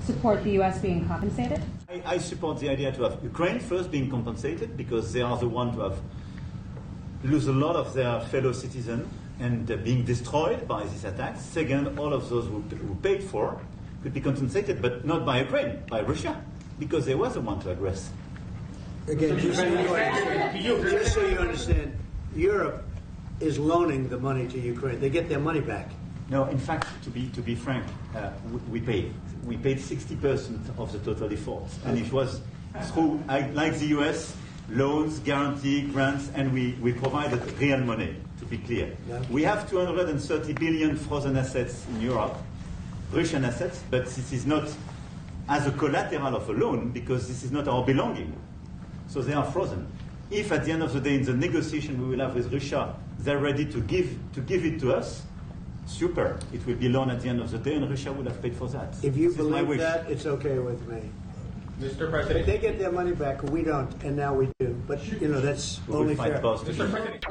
support the U.S. being compensated? I support the idea to have Ukraine first being compensated because they are the ones who have lose a lot of their fellow citizens and being destroyed by these attacks. Second, all of those who paid for could be compensated, but not by Ukraine, by Russia, because they were the one to aggress. Again, just so you understand, Europe is loaning the money to Ukraine. They get their money back. No, in fact, to be frank, we paid. We paid 60% of the total efforts, and it was through, like the US, loans, guarantee, grants, and we provided real money, to be clear. Yeah. We have 230 billion frozen assets in Europe, Russian assets, but this is not as a collateral of a loan because this is not our belonging. So they are frozen. If at the end of the day in the negotiation we will have with Russia, they're ready to give it to us, super. It will be loan at the end of the day and Russia will have paid for that. If you this believe that, it's okay with me. Mr. President, they get their money back, we don't, and now we do. But, you know, that's only fair. Mr. President.